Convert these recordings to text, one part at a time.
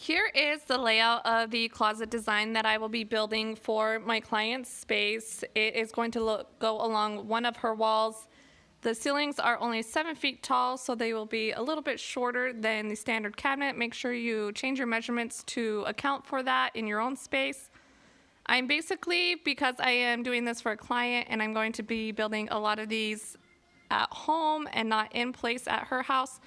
Here is the layout of the closet design that I will be building for my client's space. It is going to go along one of her walls. The ceilings are only 7 feet tall, so they will be a little bit shorter than the standard cabinet. Make sure you change your measurements to account for that in your own space. I'm basically, because I am doing this for a client and I'm going to be building a lot of these at home and not in place at her house,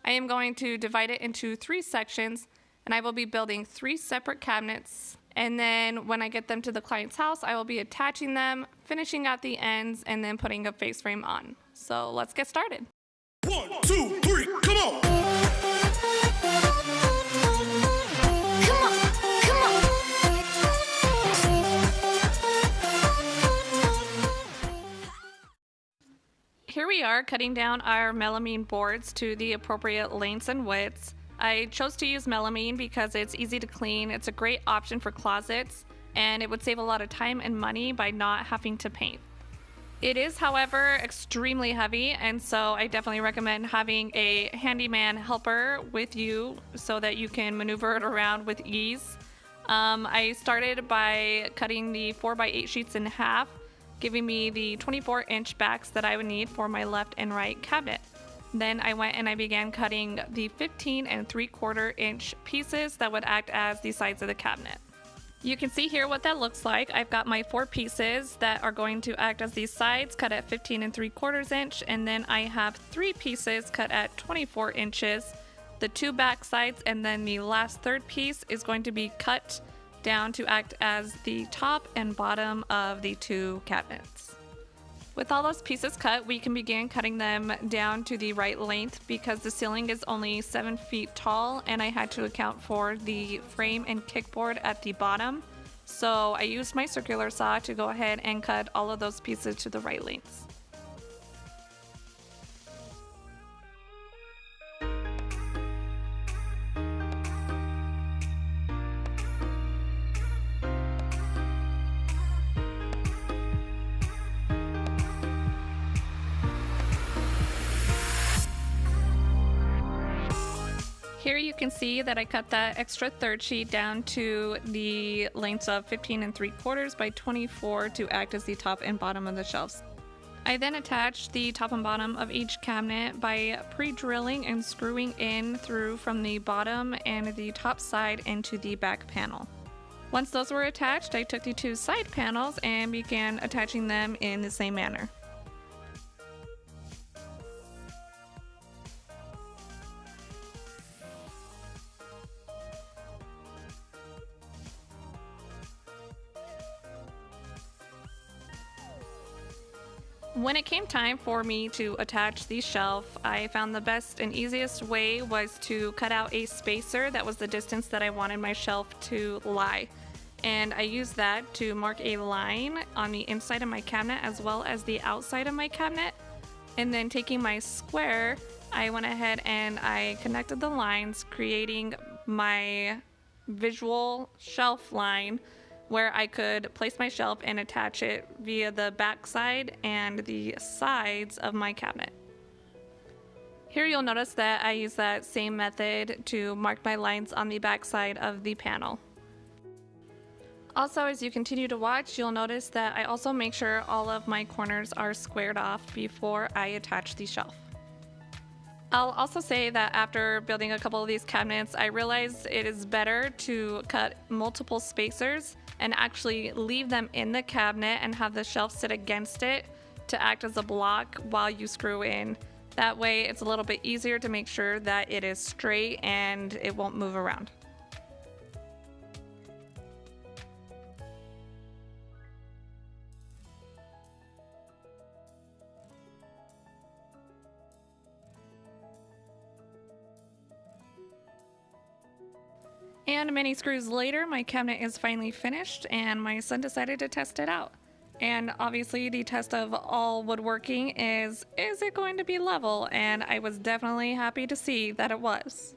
I am going to divide it into 3 sections, and I will be building 3 separate cabinets. And then when I get them to the client's house, I will be attaching them, finishing out the ends, and then putting a face frame on. So let's get started. 1, 2, 3, come on! Here we are cutting down our melamine boards to the appropriate lengths and widths. I chose to use melamine because it's easy to clean, it's a great option for closets, and it would save a lot of time and money by not having to paint. It is, however, extremely heavy, and so I definitely recommend having a handyman helper with you so that you can maneuver it around with ease. I started by cutting the 4x8 sheets in half, giving me the 24-inch backs that I would need for my left and right cabinet. Then I went and I began cutting the 15 3/4-inch pieces that would act as the sides of the cabinet. You can see here what that looks like. I've got my 4 pieces that are going to act as these sides, cut at 15 3/4 inch, and then I have 3 pieces cut at 24 inches, the 2 back sides, and then the last third piece is going to be cut down to act as the top and bottom of the 2 cabinets. With all those pieces cut, we can begin cutting them down to the right length because the ceiling is only 7 feet tall and I had to account for the frame and kickboard at the bottom. So I used my circular saw to go ahead and cut all of those pieces to the right lengths. Here you can see that I cut that extra third sheet down to the lengths of 15 3/4 by 24 to act as the top and bottom of the shelves. I then attached the top and bottom of each cabinet by pre-drilling and screwing in through from the bottom and the top side into the back panel. Once those were attached, I took the 2 side panels and began attaching them in the same manner. When it came time for me to attach the shelf, I found the best and easiest way was to cut out a spacer that was the distance that I wanted my shelf to lie. And I used that to mark a line on the inside of my cabinet as well as the outside of my cabinet. And then taking my square, I went ahead and I connected the lines, creating my visual shelf line where I could place my shelf and attach it via the back side and the sides of my cabinet. Here you'll notice that I use that same method to mark my lines on the back side of the panel. Also, as you continue to watch, you'll notice that I also make sure all of my corners are squared off before I attach the shelf. I'll also say that after building a couple of these cabinets, I realized it is better to cut multiple spacers and actually leave them in the cabinet and have the shelf sit against it to act as a block while you screw in. That way it's a little bit easier to make sure that it is straight and it won't move around. And many screws later, my cabinet is finally finished and my son decided to test it out. And obviously the test of all woodworking is it going to be level? And I was definitely happy to see that it was.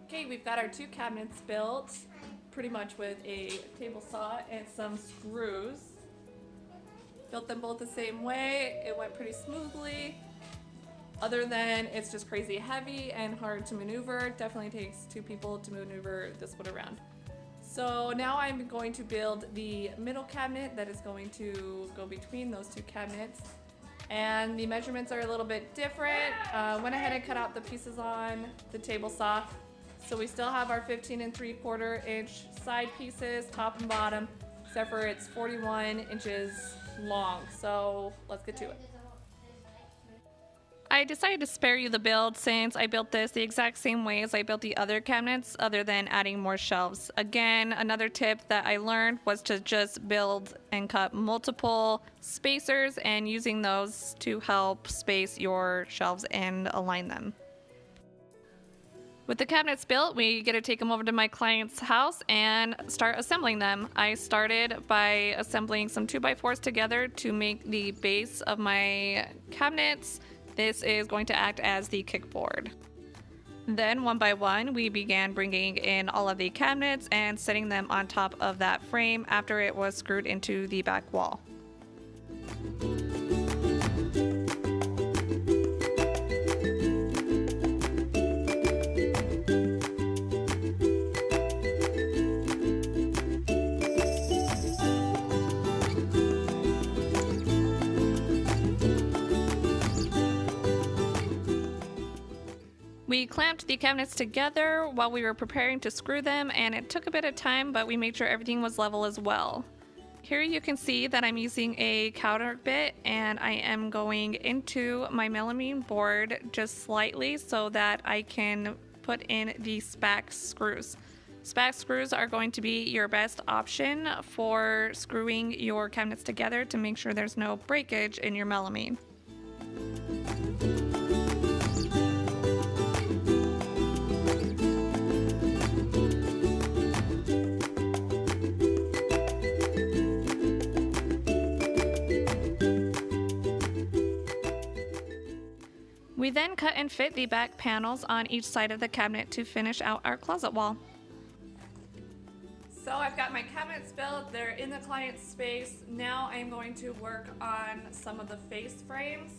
Okay, we've got our 2 cabinets built pretty much with a table saw and some screws. Built them both the same way. It went pretty smoothly. Other than it's just crazy heavy and hard to maneuver. Definitely takes two people to maneuver this one around. So now I'm going to build the middle cabinet that is going to go between those two cabinets. And the measurements are a little bit different. Went ahead and cut out the pieces on the table saw. So we still have our 15 3/4 inch side pieces, top and bottom, except for it's 41 inches long. So let's get to it. I decided to spare you the build since I built this the exact same way as I built the other cabinets, other than adding more shelves. Again, another tip that I learned was to just build and cut multiple spacers and using those to help space your shelves and align them. With the cabinets built, we get to take them over to my client's house and start assembling them. I started by assembling some 2x4s together to make the base of my cabinets. This is going to act as the kickboard. Then one by one, we began bringing in all of the cabinets and setting them on top of that frame after it was screwed into the back wall. We clamped the cabinets together while we were preparing to screw them, and it took a bit of time, but we made sure everything was level as well. Here you can see that I'm using a counter bit, and I am going into my melamine board just slightly so that I can put in the spac screws. Spac screws are going to be your best option for screwing your cabinets together to make sure there's no breakage in your melamine. We then cut and fit the back panels on each side of the cabinet to finish out our closet wall. So I've got my cabinets built, they're in the client's space. Now I'm going to work on some of the face frames.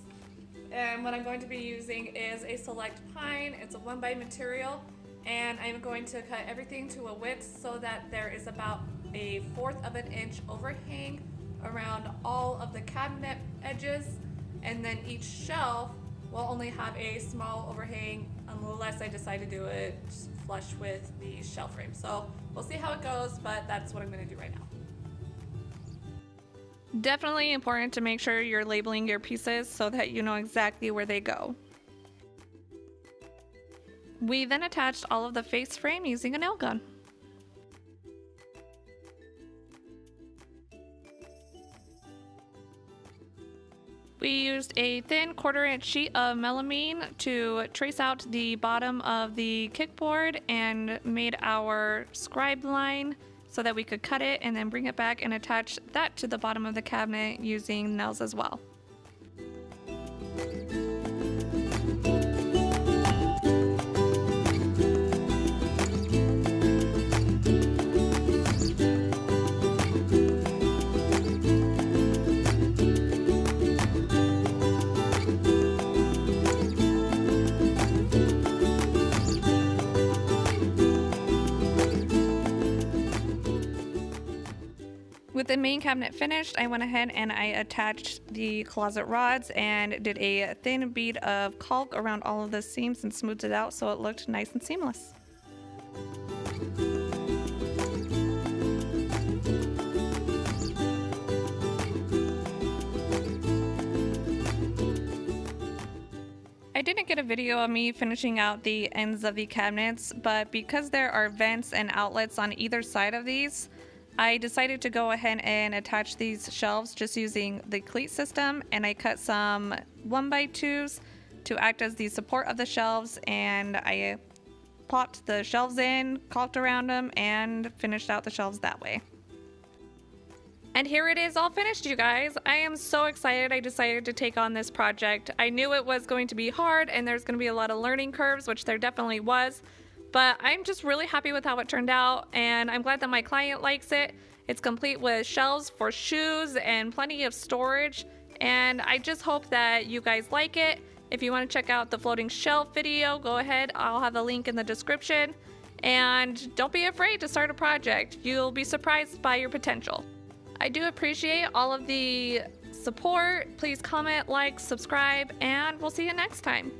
And what I'm going to be using is a select pine. It's a 1x material, and I'm going to cut everything to a width so that there is about a 1/4 of an inch overhang around all of the cabinet edges, and then each shelf will only have a small overhang unless I decide to do it flush with the shelf frame. So we'll see how it goes, but that's what I'm going to do right now. Definitely important to make sure you're labeling your pieces so that you know exactly where they go. We then attached all of the face frame using a nail gun. We used a thin 1/4 inch sheet of melamine to trace out the bottom of the kickboard and made our scribe line so that we could cut it and then bring it back and attach that to the bottom of the cabinet using nails as well. With the main cabinet finished, I went ahead and I attached the closet rods and did a thin bead of caulk around all of the seams and smoothed it out so it looked nice and seamless. I didn't get a video of me finishing out the ends of the cabinets, but because there are vents and outlets on either side of these, I decided to go ahead and attach these shelves just using the cleat system, and I cut some 1x2s to act as the support of the shelves, and I plopped the shelves in, caulked around them, and finished out the shelves that way. And here it is all finished, you guys. I am so excited I decided to take on this project. I knew it was going to be hard and there's going to be a lot of learning curves, which there definitely was. But I'm just really happy with how it turned out, and I'm glad that my client likes it. It's complete with shelves for shoes and plenty of storage, and I just hope that you guys like it. If you want to check out the floating shelf video, go ahead. I'll have a link in the description. And don't be afraid to start a project. You'll be surprised by your potential. I do appreciate all of the support. Please comment, like, subscribe, and we'll see you next time.